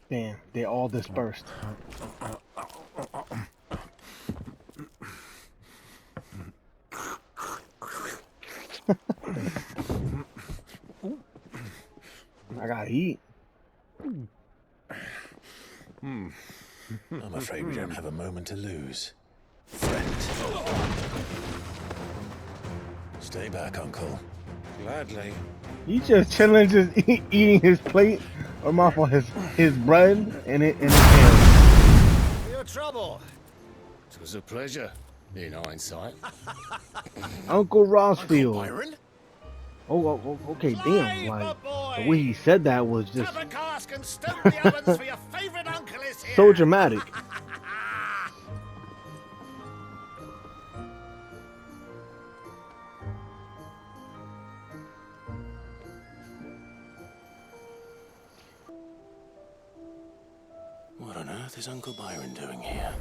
Damn, they all dispersed. I gotta eat. I'm afraid we don't have a moment to lose. Friend. Stay back, Uncle. Gladly. He just chilling, just eating his plate or mouth on his bread and his hand. For your trouble. It was a pleasure, in hindsight. Uncle Rosfield. Byron? Oh, okay, damn. Clive, Like boy. the way he said that was just Have a cask and stoke the ovens for your favorite uncle is here. so dramatic. What on earth is Uncle Byron doing here?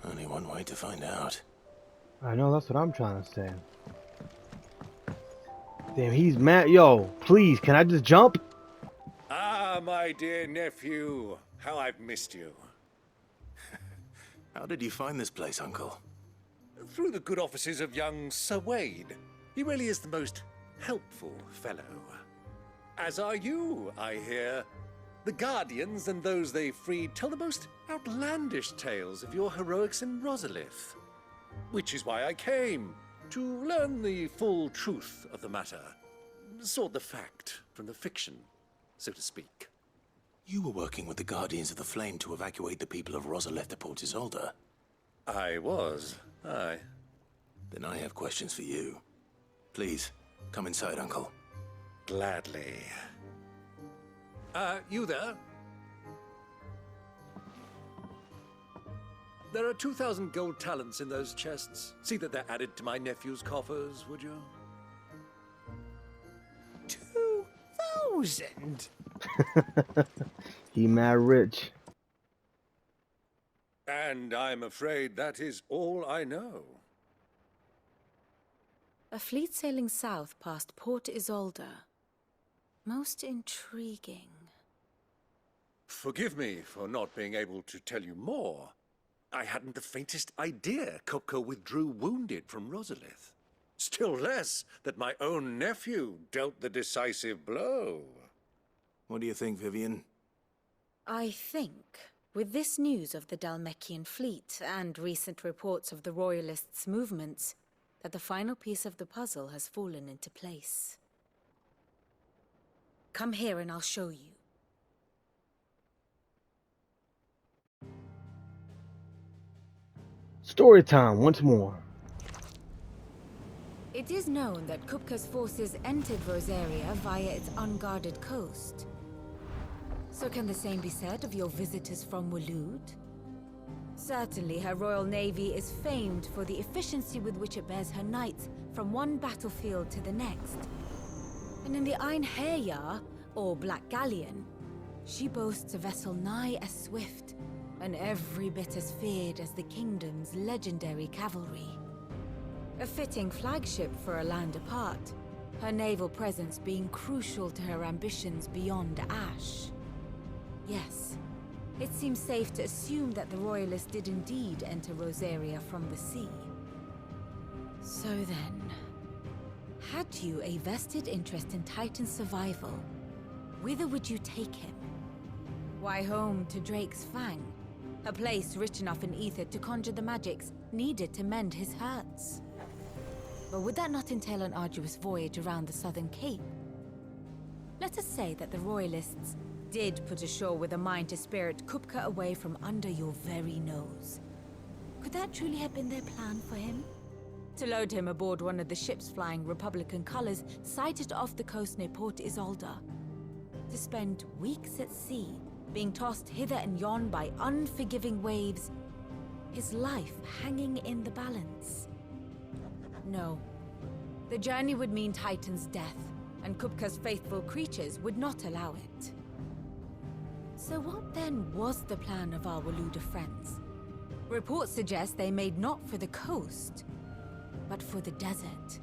Only one way to find out. I know, that's what I'm trying to say. Damn, he's mad. Yo, please, can I just jump? Ah, my dear nephew. How I've missed you. How did you find this place, Uncle? Through the good offices of young Sir Wade. He really is the most helpful fellow. As are you, I hear. The Guardians and those they freed tell the most outlandish tales of your heroics in Rosalith. Which is why I came, to learn the full truth of the matter. Sort the fact from the fiction, so to speak. You were working with the Guardians of the Flame to evacuate the people of Rosalith to Port Isolde. I was, aye. Then I have questions for you. Please, come inside, Uncle. Gladly. You there? There are 2,000 gold talents in those chests. See that they're added to my nephew's coffers, would you? 2,000? He mad rich. And I'm afraid that is all I know. A fleet sailing south past Port Isolde. Most intriguing. Forgive me for not being able to tell you more. I hadn't the faintest idea Kupka withdrew wounded from Rosalith. Still less that my own nephew dealt the decisive blow. What do you think, Vivian? I think, with this news of the Dalmekian fleet and recent reports of the Royalists' movements, that the final piece of the puzzle has fallen into place. Come here and I'll show you. Story time once more. It is known that Kupka's forces entered Rosaria via its unguarded coast. So can the same be said of your visitors from Waloed? Certainly her Royal Navy is famed for the efficiency with which it bears her knights from one battlefield to the next. And in the Ein Herja, or Black Galleon, she boasts a vessel nigh as swift and every bit as feared as the kingdom's legendary cavalry. A fitting flagship for a land apart, her naval presence being crucial to her ambitions beyond Ash. Yes, it seems safe to assume that the Royalists did indeed enter Rosaria from the sea. So then, had you a vested interest in Titan's survival, whither would you take him? Why, home to Drake's Fang, a place rich enough in ether to conjure the magics needed to mend his hurts. But would that not entail an arduous voyage around the southern cape? Let us say that the Royalists did put ashore with a mind to spirit Kupka away from under your very nose. Could that truly have been their plan for him? To load him aboard one of the ships flying Republican colors sighted off the coast near Port Isolde? To spend weeks at sea, being tossed hither and yon by unforgiving waves, his life hanging in the balance? No. The journey would mean Titan's death, and Kupka's faithful creatures would not allow it. So what then was the plan of our Waloed friends? Reports suggest they made not for the coast, but for the desert.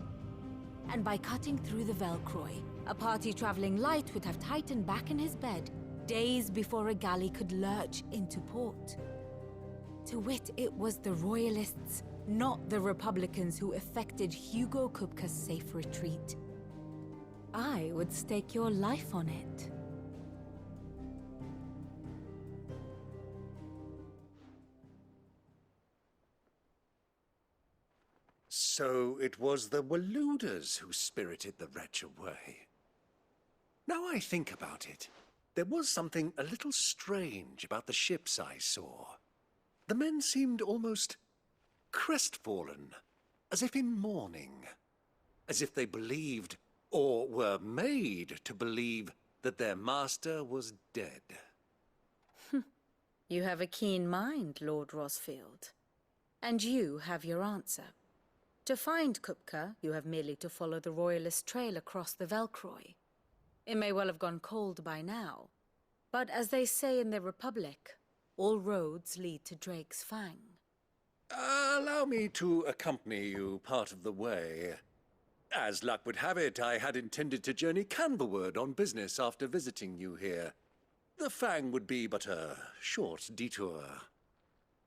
And by cutting through the Velcroy, a party traveling light would have Titan back in his bed, days before a galley could lurch into port. To wit, it was the Royalists, not the Republicans, who effected Hugo Kupka's safe retreat. I would stake your life on it. So it was the Waluders who spirited the wretch away. Now I think about it, there was something a little strange about the ships I saw. The men seemed almost crestfallen, as if in mourning, as if they believed, or were made to believe, that their master was dead. You have a keen mind, Lord Rosfield. And you have your answer. To find Kupka, you have merely to follow the Royalist trail across the Velcroy. It may well have gone cold by now, but as they say in the Republic, all roads lead to Drake's Fang. Allow me to accompany you part of the way. As luck would have it, I had intended to journey Canberward on business after visiting you here. The Fang would be but a short detour.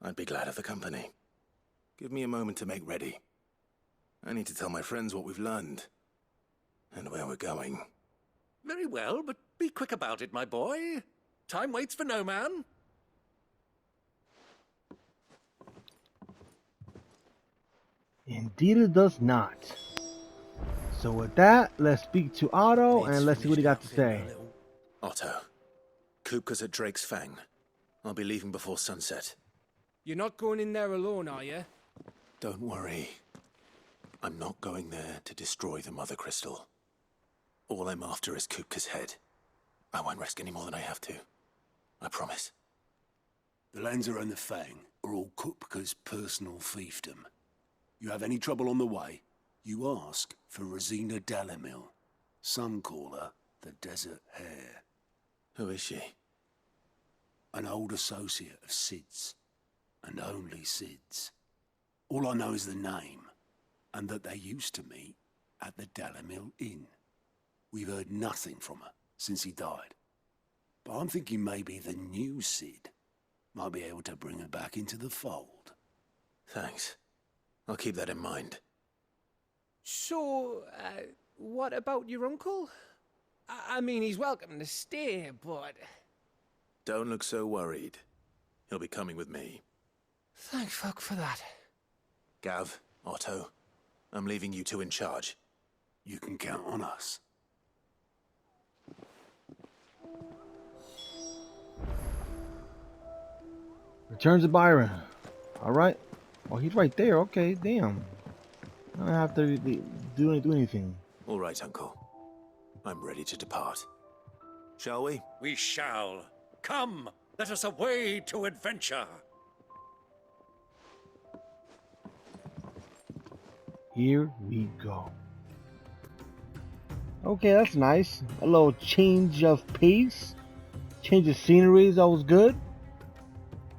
I'd be glad of the company. Give me a moment to make ready. I need to tell my friends what we've learned. And where we're going. Very well, but be quick about it, my boy. Time waits for no man. Indeed it does not. So with that, let's speak to Otto and let's see what he got to say. Otto, Kupka's at Drake's Fang. I'll be leaving before sunset. You're not going in there alone, are you? Don't worry. I'm not going there to destroy the Mother Crystal. All I'm after is Kupka's head. I won't risk any more than I have to. I promise. The Lancer and the Fang are all Kupka's personal fiefdom. You have any trouble on the way, you ask for Rosina Dalamil. Some call her the Desert Hare. Who is she? An old associate of Sid's, and only Sid's. All I know is the name, and that they used to meet at the Dalamil Inn. We've heard nothing from her since he died. But I'm thinking maybe the new Sid might be able to bring her back into the fold. Thanks. I'll keep that in mind. So, what about your uncle? I mean, he's welcome to stay, but... Don't look so worried. He'll be coming with me. Thank fuck for that. Gav, Otto, I'm leaving you two in charge. You can count on us. Returns to Byron. Alright. Oh, he's right there. Okay, damn. I don't have to do anything. All right, Uncle. I'm ready to depart. Shall we? We shall. Come, let us away to adventure. Here we go. Okay, that's nice. A little change of pace. Change of scenery. That was good.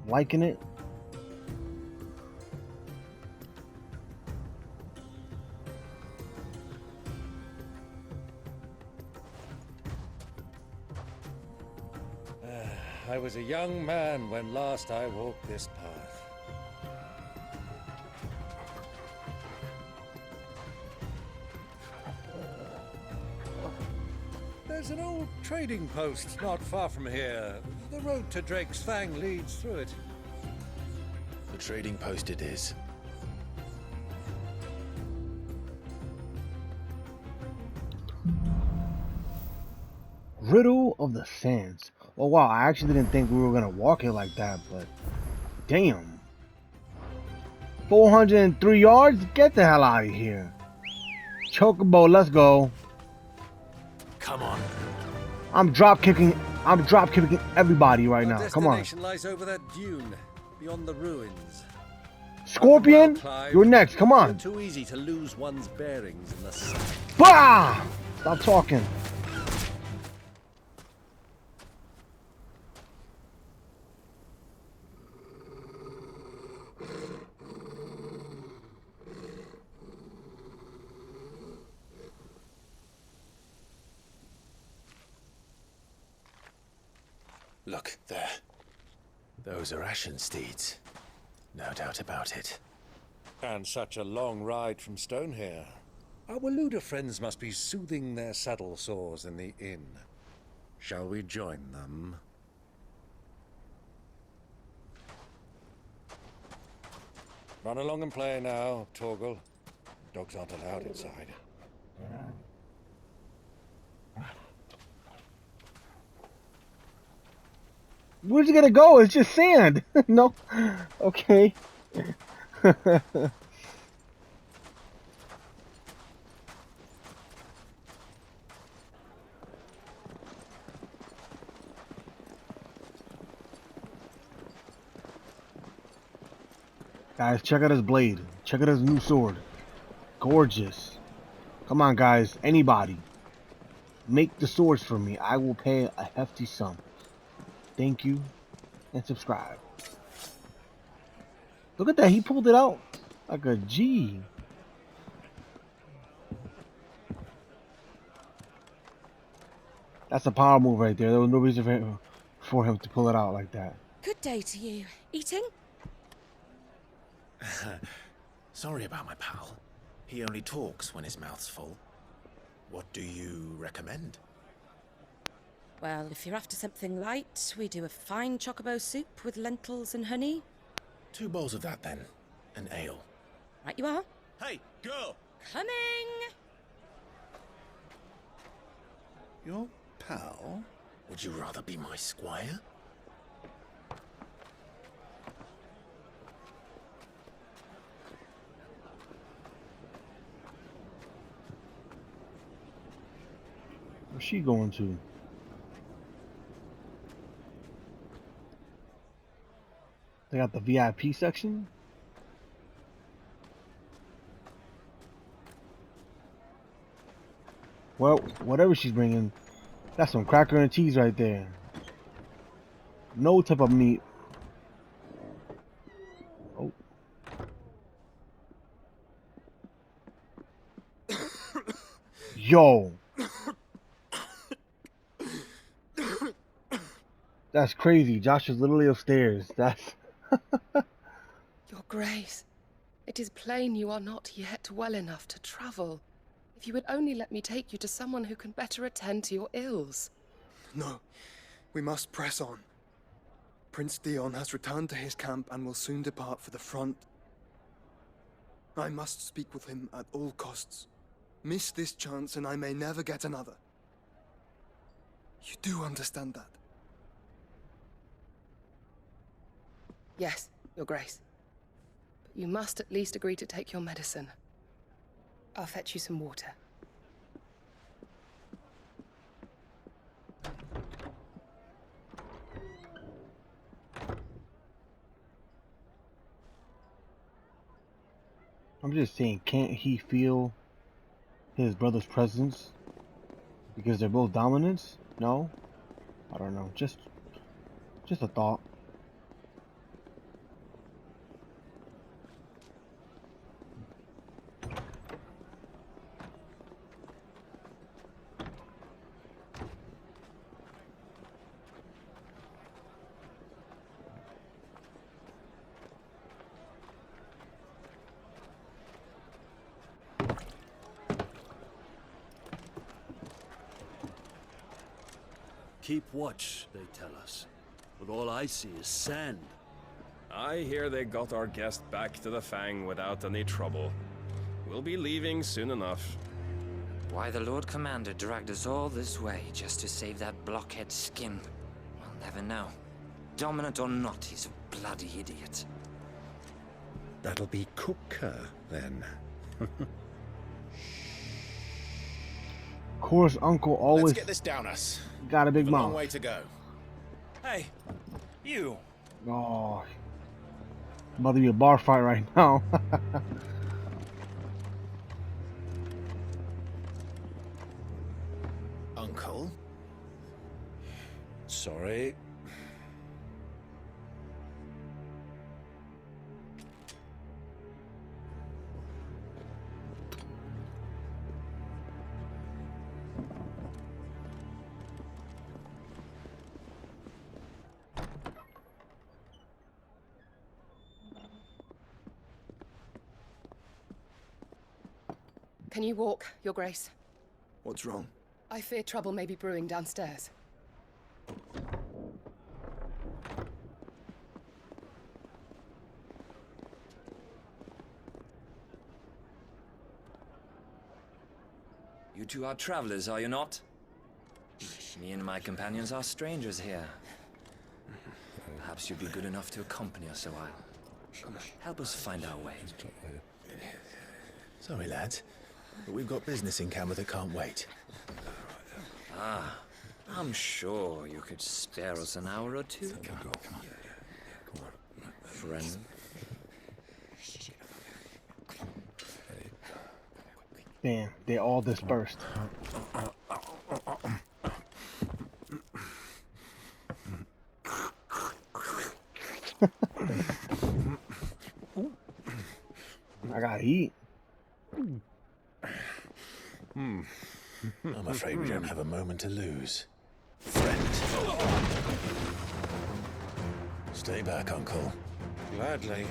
Liking it. I was a young man when last I walked this path. There's an old trading post not far from here. The road to Drake's Fang leads through it. The trading post it is. Riddle of the Sands. Oh wow, I actually didn't think we were gonna walk it like that, but damn. 403 yards? Get the hell out of here. Chocobo, let's go. Come on. I'm drop kicking everybody right now. Come on. Destination lies over that dune, beyond the ruins. Scorpion, Clive, you're next. Come on. It's too easy to lose one's bearings in the sun. Bah! Stop talking. Look, there. Those are ashen steeds. No doubt about it. And such a long ride from Stone here. Our Waluda friends must be soothing their saddle sores in the inn. Shall we join them? Run along and play now, Torgal. Dogs aren't allowed inside. Where's he gonna go? It's just sand. No. Okay. Guys, check out his blade. Check out his new sword. Gorgeous. Come on, guys. Anybody. Make the swords for me. I will pay a hefty sum. Thank you. And subscribe. Look at that. He pulled it out like a G. That's a power move right there. There was no reason for him to pull it out like that. Good day to you. Eating? Sorry about my pal. He only talks when his mouth's full. What do you recommend? Well, if you're after something light, we do a fine chocobo soup with lentils and honey. 2 bowls of that then. An ale. Right you are. Hey, girl! Coming! Your pal? Would you rather be my squire? Where's she going to? They got the VIP section. Well, whatever she's bringing, that's some cracker and cheese right there. No type of meat. Oh. Yo. That's crazy. Josh is literally upstairs. That's... Your Grace, it is plain you are not yet well enough to travel. If you would only let me take you to someone who can better attend to your ills. No, we must press on. Prince Dion has returned to his camp and will soon depart for the front. I must speak with him at all costs. Miss this chance and I may never get another. You do understand that? Yes, Your Grace. But you must at least agree to take your medicine. I'll fetch you some water. I'm just saying, can't he feel his brother's presence? Because they're both dominants? No? I don't know. Just a thought. Keep watch, they tell us. But all I see is sand. I hear they got our guest back to the Fang without any trouble. We'll be leaving soon enough. Why the Lord Commander dragged us all this way just to save that blockhead skin, we'll never know. Dominant or not, he's a bloody idiot. That'll be Kupka, then. Of course, Uncle always Let's get this down us. got a big We've a long mouth. way to go. Hey, you! Oh, about to be a bar fight right now. Uncle? Sorry. Can you walk, Your Grace? What's wrong? I fear trouble may be brewing downstairs. You two are travelers, are you not? Me and my companions are strangers here. Perhaps you'd be good enough to accompany us a while. Help us find our way. Sorry, lads, but we've got business in camera that can't wait. Ah, I'm sure you could spare us an hour or two. Come on. Friend. Damn, they all dispersed. I gotta eat. I'm afraid we don't have a moment to lose. Friend. Stay back, Uncle. Gladly.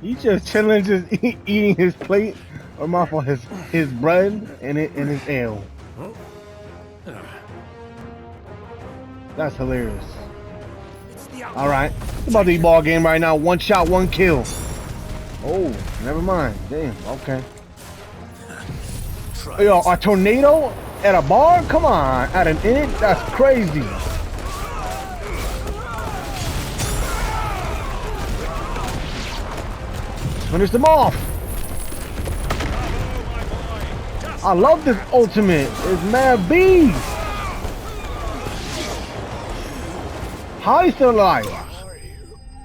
He's just chilling, just eating his plate, or mouth on his bread and his ale. That's hilarious. All right, it's about the ball game right now. One shot, one kill. Oh, never mind. Damn. Okay. Yo, a tornado at a bar? Come on, at an inn? That's crazy. Finish them off. I love this ultimate. It's mad bees. How is still alive?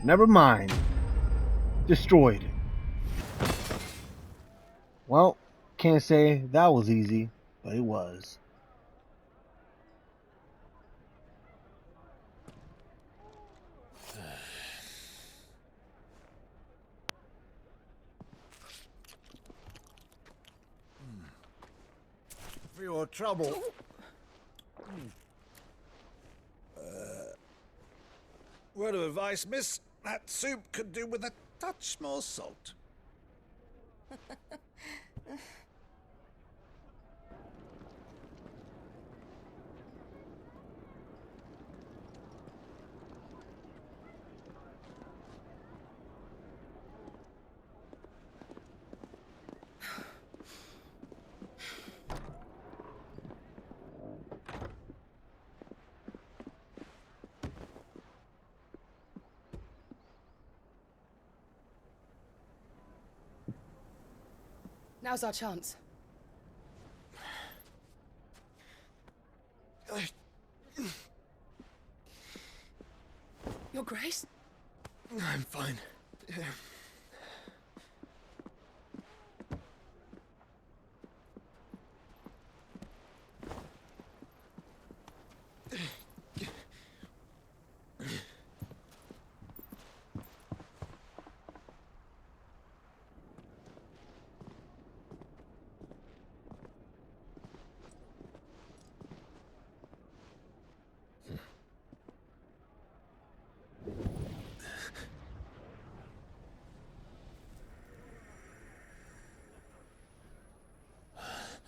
Never mind. Destroyed. Well, can't say that was easy, but it was. For your trouble. Word of advice, miss. That soup could do with a touch more salt. Now's our chance. Your Grace? I'm fine.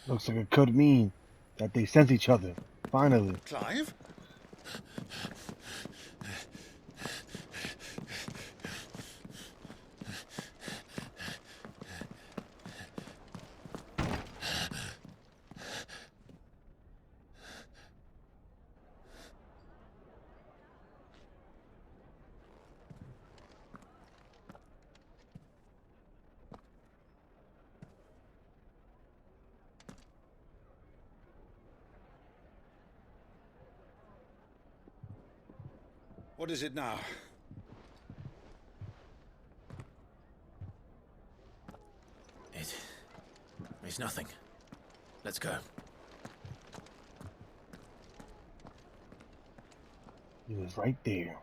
Looks like it could mean that they sense each other. Finally. Clive? What is it now? It's nothing. Let's go. He was right there.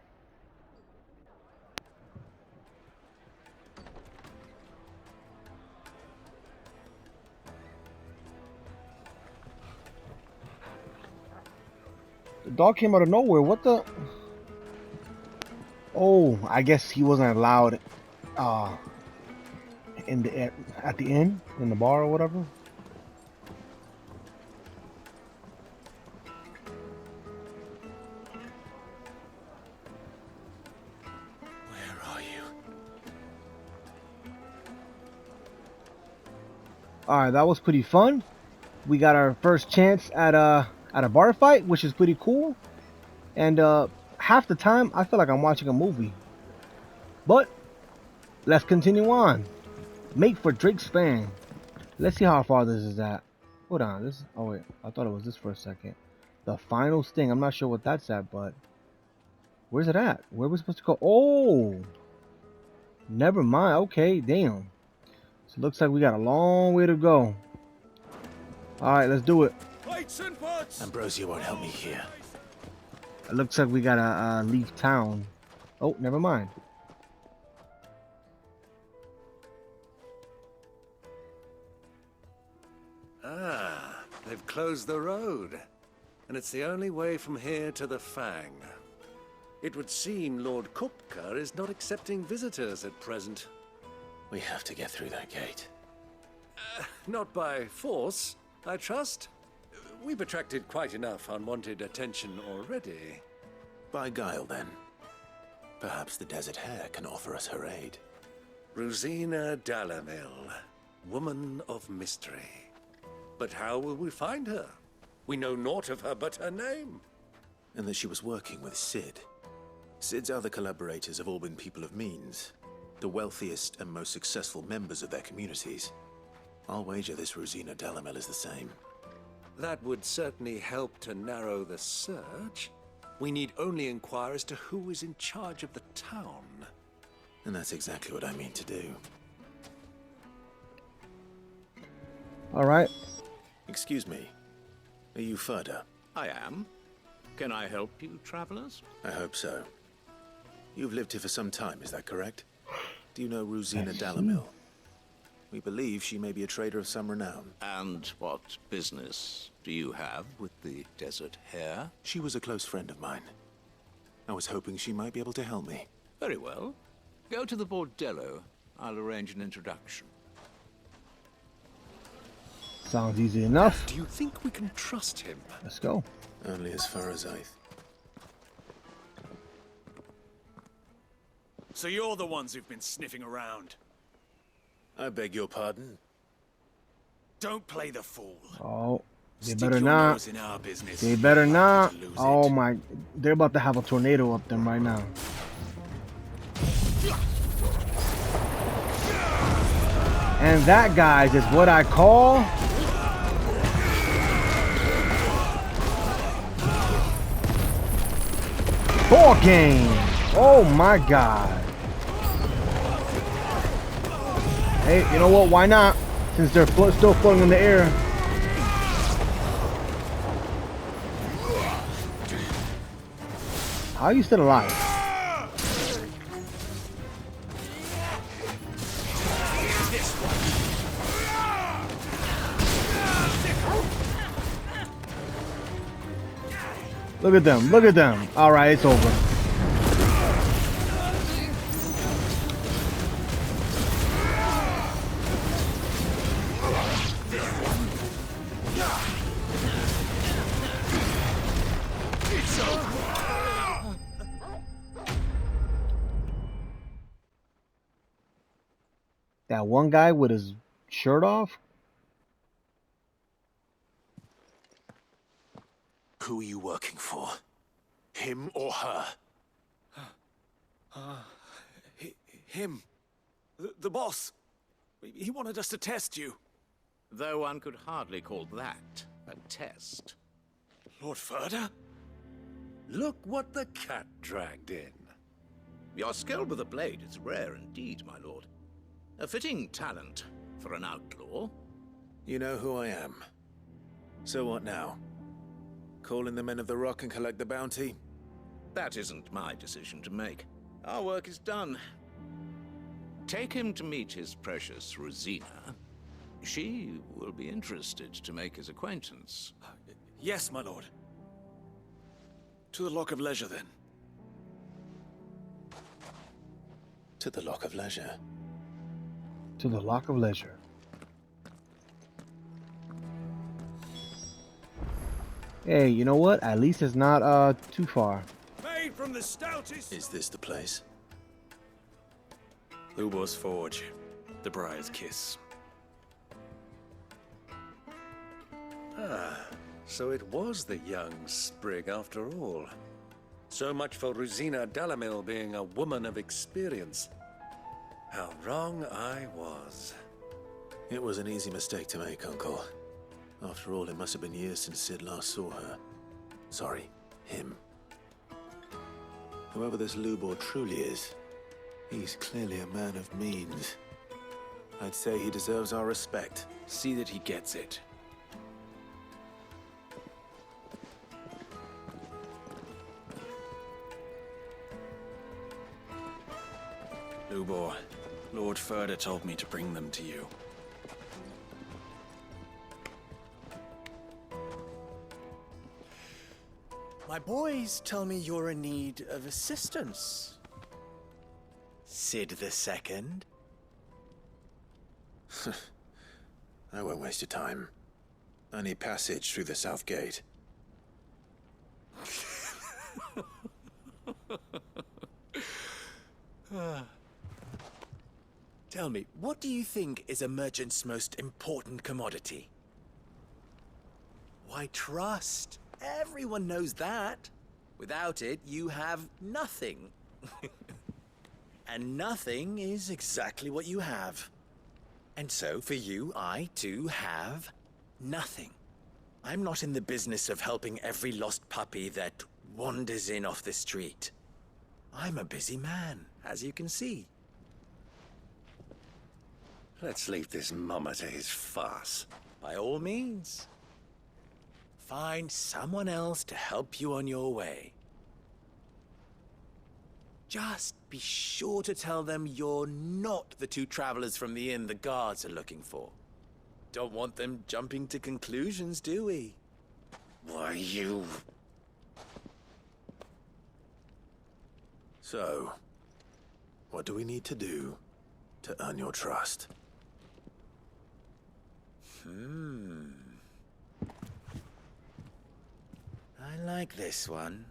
The dog came out of nowhere. What the? Oh, I guess he wasn't allowed at the inn, in the bar or whatever. Alright, that was pretty fun. We got our first chance at a bar fight, which is pretty cool. And half the time I feel like I'm watching a movie. But let's continue on. Make for Drake's Fang. Let's see how far this is at. Hold on, this is, oh wait, I thought it was this for a second. The final sting, I'm not sure what that's at, but where's it at? Where are we supposed to go? Oh, never mind. Okay, damn. So it looks like we got a long way to go. Alright, let's do it. Ambrosia won't help me here. It looks like we gotta leave town. Oh, never mind. Ah, they've closed the road. And it's the only way from here to the Fang. It would seem Lord Kupka is not accepting visitors at present. We have to get through that gate. Not by force, I trust. We've attracted quite enough unwanted attention already. By guile, then. Perhaps the Desert Hare can offer us her aid. Rosina Dalamil, woman of mystery. But how will we find her? We know naught of her but her name. And that she was working with Sid. Sid's other collaborators have all been people of means, the wealthiest and most successful members of their communities. I'll wager this Rosina Dalamil is the same. That would certainly help to narrow the search. We need only inquire as to who is in charge of the town. And that's exactly what I mean to do. Alright. Excuse me. Are you further? I am. Can I help you, travelers? I hope so. You've lived here for some time, is that correct? Do you know Rosina Dalamil? We believe she may be a trader of some renown. And what business do you have with the Desert Hare? She was a close friend of mine. I was hoping she might be able to help me. Very well. Go to the bordello. I'll arrange an introduction. Sounds easy enough. Do you think we can trust him? Let's go. Only as far as I... So you're the ones who've been sniffing around. I beg your pardon? Don't play the fool. Oh, they Stick better your not. nose in our business. They better You're not. likely to lose Oh it. my, they're about to have a tornado up them right now. And that, guys, is what I call ball game. Oh my god. Hey, you know what? Why not? Since they're still floating in the air. How are you still alive? Look at them. Look at them. All right, it's over. That one guy with his shirt off? Who are you working for? Him or her? Him. The boss. He wanted us to test you. Though one could hardly call that a test. Lord Furder? Look what the cat dragged in. Your skill with the blade is rare indeed, my lord. A fitting talent for an outlaw. You know who I am. So what now? Call in the Men of the Rock and collect the bounty? That isn't my decision to make. Our work is done. Take him to meet his precious Rosina. She will be interested to make his acquaintance. Yes, my lord. To the Lock of Leisure, then. To the Lock of Leisure. To the Lock of Leisure. Hey, you know what? At least it's not too far. Made from the stoutest. Is this the place? Hugo's Forge. The Briar's Kiss. So it was the young sprig after all. So much for Rosina Dalamil being a woman of experience. How wrong I was. It was an easy mistake to make, Uncle. After all, it must have been years since Sid last saw her. Sorry, him. Whoever this Lubor truly is, he's clearly a man of means. I'd say he deserves our respect. See that he gets it. Lubor, Lord Furder told me to bring them to you. My boys tell me you're in need of assistance. Sid the Second? I won't waste your time. I need passage through the south gate. Tell me, what do you think is a merchant's most important commodity? Why, trust. Everyone knows that. Without it, you have nothing. And nothing is exactly what you have. And so, for you, I, too, have nothing. I'm not in the business of helping every lost puppy that wanders in off the street. I'm a busy man, as you can see. Let's leave this mummer to his farce. By all means. Find someone else to help you on your way. Just be sure to tell them you're not the two travelers from the inn the guards are looking for. Don't want them jumping to conclusions, do we? Why, you... So, what do we need to do to earn your trust? I like this one.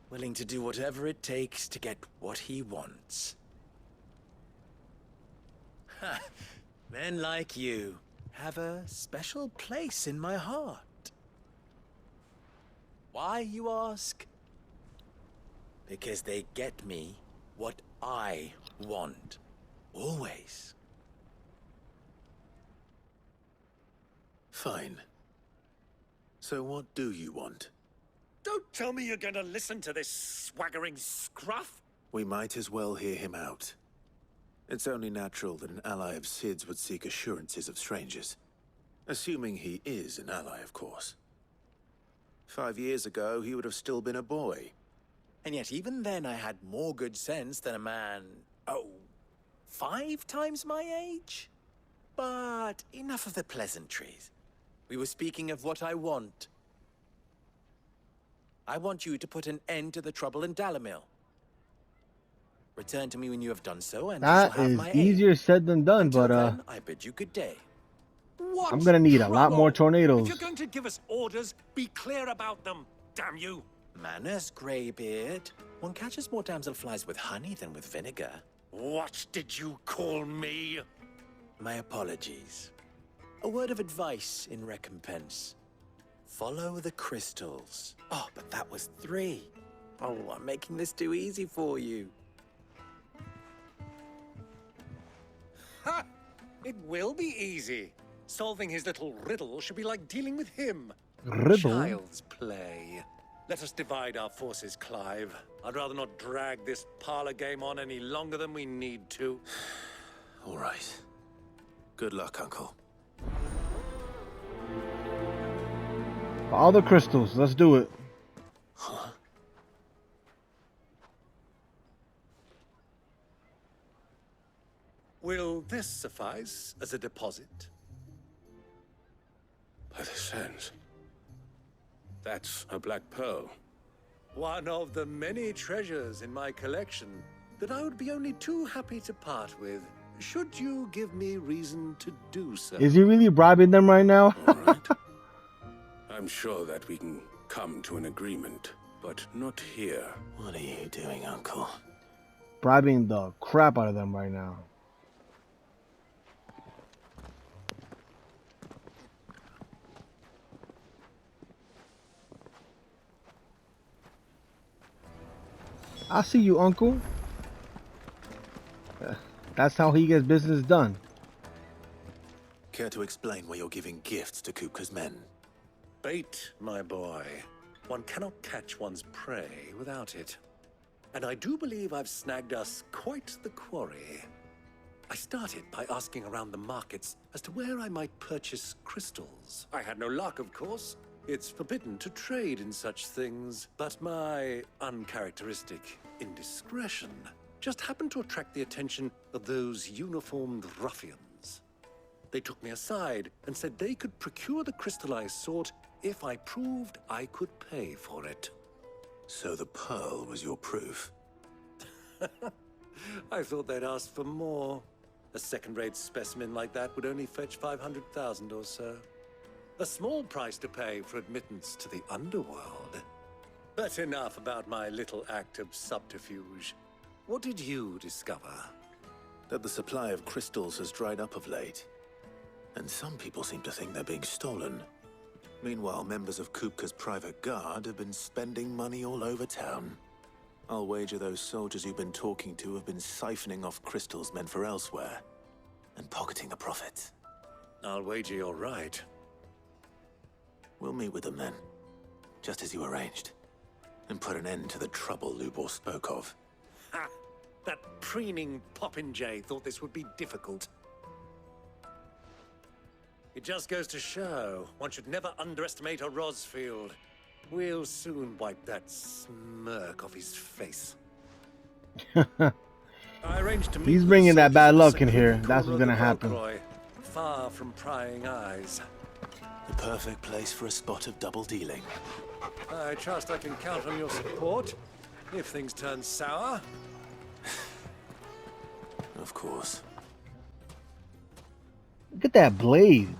Willing to do whatever it takes to get what he wants. Ha! Men like you have a special place in my heart. Why, you ask? Because they get me what I want. Always. Fine. So what do you want? Don't tell me you're going to listen to this swaggering scruff! We might as well hear him out. It's only natural that an ally of Sid's would seek assurances of strangers. Assuming he is an ally, of course. 5 years ago, he would have still been a boy. And yet even then I had more good sense than a man, 5 times my age? But enough of the pleasantries. We were speaking of what I want. I want you to put an end to the trouble in Dalamil. Return to me when you have done so, and That you shall have is my easier said than done, Until but then, I bid you good day. What I'm gonna need a lot more trouble? tornadoes. If you're going to give us orders, be clear about them, damn you! Manners, Greybeard. One catches more damselflies with honey than with vinegar. What did you call me? My apologies. A word of advice in recompense. Follow the crystals. Oh, but that was 3. Oh, I'm making this too easy for you. Ha! It will be easy. Solving his little riddle should be like dealing with him. Riddle? Child's play. Let us divide our forces, Clive. I'd rather not drag this parlor game on any longer than we need to. All right. Good luck, Uncle. All the crystals. Let's do it. Huh? Will this suffice as a deposit? By the sands. That's a black pearl. One of the many treasures in my collection that I would be only too happy to part with, should you give me reason to do so. Is he really bribing them right now? All right. I'm sure that we can come to an agreement, but not here. What are you doing, Uncle? Bribing the crap out of them right now. I see you, Uncle. That's how he gets business done. Care to explain why you're giving gifts to Kupka's men? Bait, my boy. One cannot catch one's prey without it. And I do believe I've snagged us quite the quarry. I started by asking around the markets as to where I might purchase crystals. I had no luck, of course. It's forbidden to trade in such things, but my uncharacteristic indiscretion just happened to attract the attention of those uniformed ruffians. They took me aside and said they could procure the crystal I sought if I proved I could pay for it. So the pearl was your proof? I thought they'd ask for more. A second-rate specimen like that would only fetch 500,000 or so. A small price to pay for admittance to the underworld. But enough about my little act of subterfuge. What did you discover? That the supply of crystals has dried up of late. And some people seem to think they're being stolen. Meanwhile, members of Kupka's private guard have been spending money all over town. I'll wager those soldiers you've been talking to have been siphoning off crystals meant for elsewhere, and pocketing the profits. I'll wager you're right. We'll meet with them then, just as you arranged, and put an end to the trouble Lubor spoke of. Ha! That preening popinjay thought this would be difficult. It just goes to show, one should never underestimate a Rosfield. We'll soon wipe that smirk off his face. I arranged to meet He's bringing that bad luck in here. secluded That's corner what's of gonna the happen. Volcroy, far from prying eyes. The perfect place for a spot of double dealing. I trust I can count on your support, if things turn sour. Of course. Look at that blade.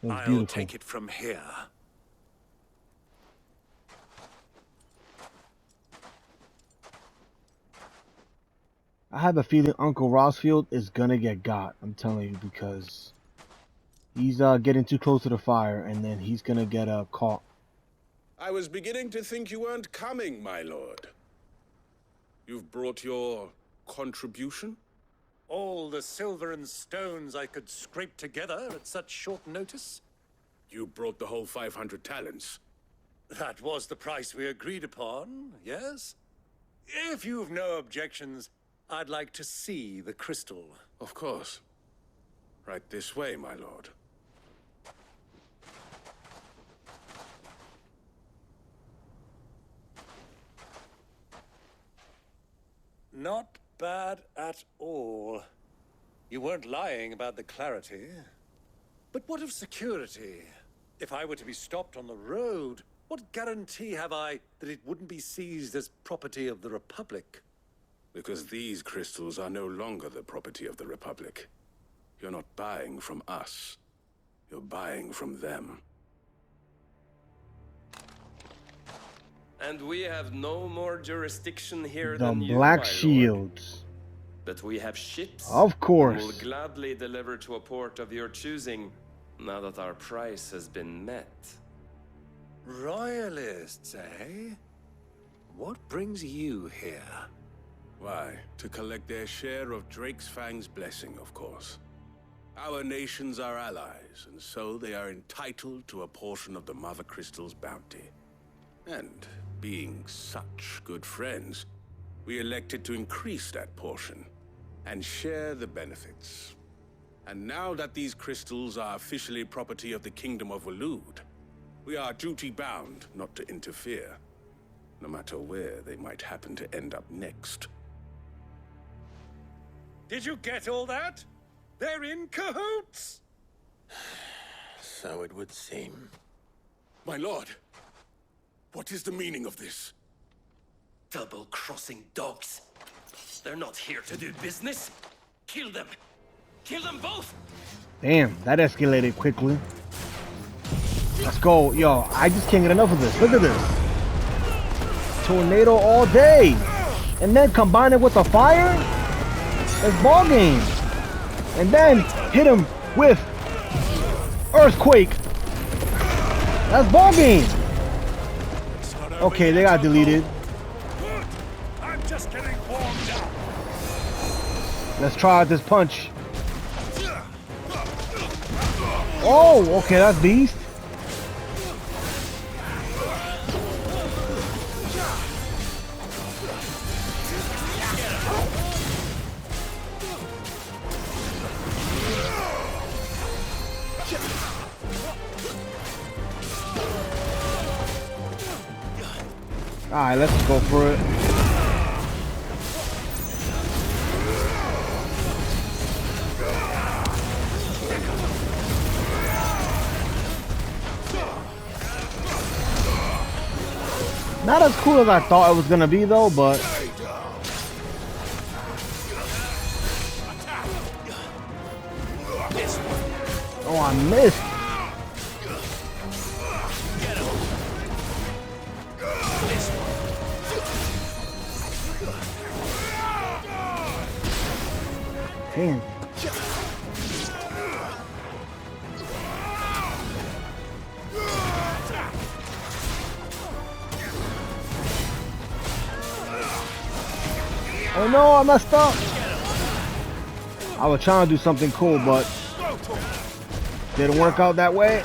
That's I'll beautiful. take it from here. I have a feeling Uncle Rosfield is gonna get got. I'm telling you, because he's getting too close to the fire, and then he's gonna get caught. I was beginning to think you weren't coming, my lord. You've brought your contribution? All the silver and stones I could scrape together at such short notice. You brought the whole 500 talents. That was the price we agreed upon, yes? If you've no objections, I'd like to see the crystal. Of course. Right this way, my lord. Not bad at all. You weren't lying about the clarity. But what of security? If I were to be stopped on the road, what guarantee have I that it wouldn't be seized as property of the Republic? Because these crystals are no longer the property of the Republic. You're not buying from us. You're buying from them. And we have no more jurisdiction here The than you, Black my lord. Shields. But we have ships. Of course. And will gladly deliver to a port of your choosing, now that our price has been met. Royalists, eh? What brings you here? Why, to collect their share of Drake's Fang's blessing, of course. Our nations are allies, and so they are entitled to a portion of the Mother Crystal's bounty. And being such good friends, we elected to increase that portion and share the benefits. And now that these crystals are officially property of the Kingdom of Waloed, we are duty-bound not to interfere, no matter where they might happen to end up next. Did you get all that? They're in cahoots! So it would seem. My lord, what is the meaning of this? Double-crossing dogs. They're not here to do business. Kill them. Kill them both. Damn, that escalated quickly. Let's go. Yo, I just can't get enough of this. Look at this. Tornado all day. And then combine it with the fire? It's ball game. And then hit him with Earthquake. That's ball game. Okay, they got deleted. Just getting warmed up. Let's try out this punch. Oh, okay, that's beast. Alright, let's go for it. Not as cool as I thought it was gonna be though, but oh, I missed. Damn. Oh no, I messed up. I was trying to do something cool, but didn't work out that way.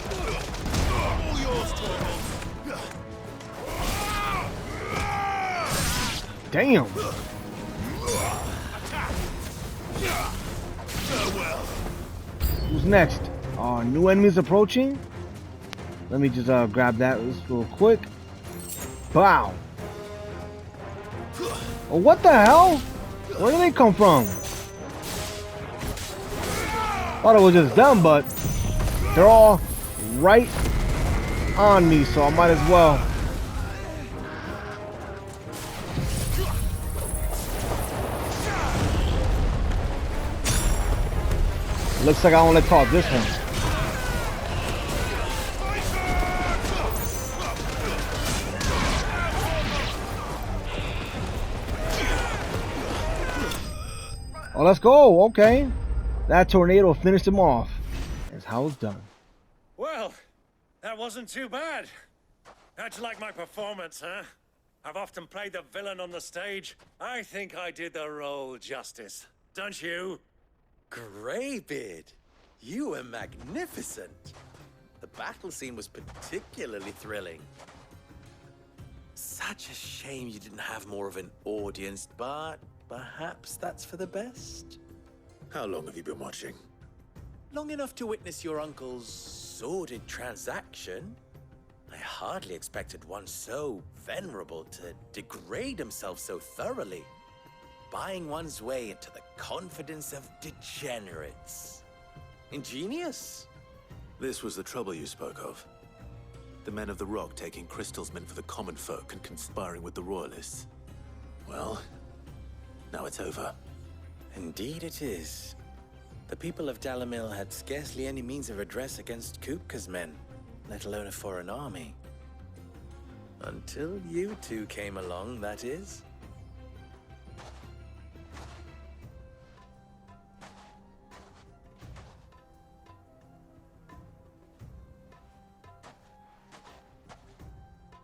Damn. Who's next? New enemies approaching. Let me just grab that real quick. Wow. Oh, what the hell? Where do they come from? Thought it was just them, but they're all right on me, so I might as well. Looks like I only caught this one. Oh, let's go. Okay. That tornado finished him off. That's how it's done. Well, that wasn't too bad. How'd you like my performance, huh? I've often played the villain on the stage. I think I did the role justice. Don't you? Greybeard, you were magnificent. The battle scene was particularly thrilling. Such a shame you didn't have more of an audience, but perhaps that's for the best. How long have you been watching? Long enough to witness your uncle's sordid transaction. I hardly expected one so venerable to degrade himself so thoroughly. Buying one's way into the confidence of degenerates. Ingenious. This was the trouble you spoke of. The men of the Rock taking crystals meant for the common folk and conspiring with the Royalists. Well, now it's over. Indeed it is. The people of Dalamil had scarcely any means of redress against Kupka's men, let alone a foreign army. Until you two came along, that is.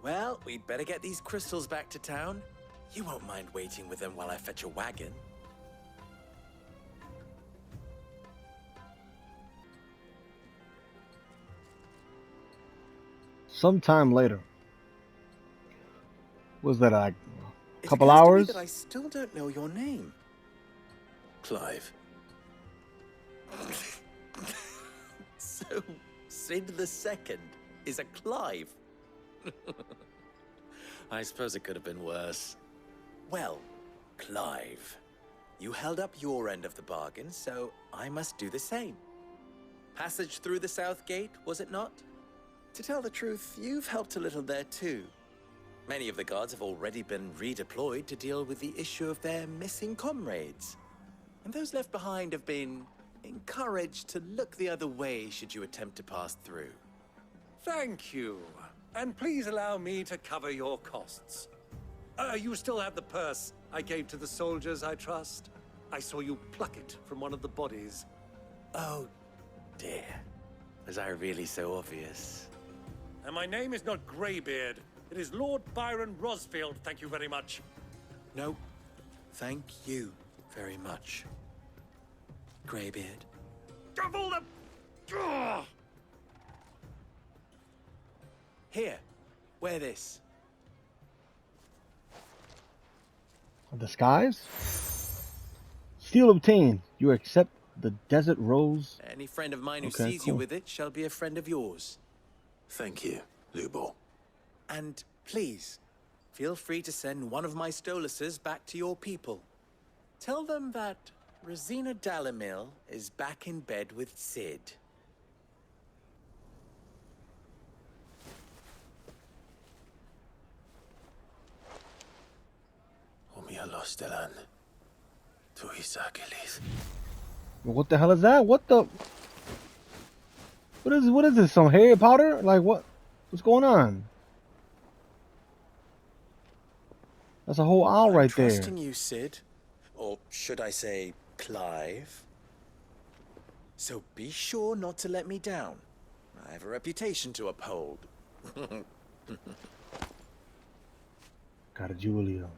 Well, we'd better get these crystals back to town. You won't mind waiting with them while I fetch a wagon. Sometime later. Was that a couple It occurs to me hours? that I still don't know your name. Clive. So, Sid the Second is a Clive. I suppose it could have been worse. Well, Clive, you held up your end of the bargain, so I must do the same. Passage through the South Gate, was it not? To tell the truth, you've helped a little there too. Many of the guards have already been redeployed to deal with the issue of their missing comrades. And those left behind have been encouraged to look the other way should you attempt to pass through. Thank you. And please allow me to cover your costs. You still have the purse I gave to the soldiers, I trust? I saw you pluck it from one of the bodies. Oh, dear. Was I really so obvious? And my name is not Greybeard. It is Lord Byron Rosfield, thank you very much. No, Thank you very much, Greybeard. Double the... Ugh! Here, wear this. A disguise? Seal obtained. You accept the desert rose. Any friend of mine who Okay, sees you cool. with it shall be a friend of yours. Thank you, Lubo. And please, feel free to send one of my Stoluses back to your people. Tell them that Rosina Dalamil is back in bed with Sid. What the hell is that? What the? What is this? Some Harry Potter? Like what? What's going on? That's a whole owl right there. Trusting you, Sid. Or should I say, Clive. So be sure not to let me down. I have a reputation to uphold. Got a Julio.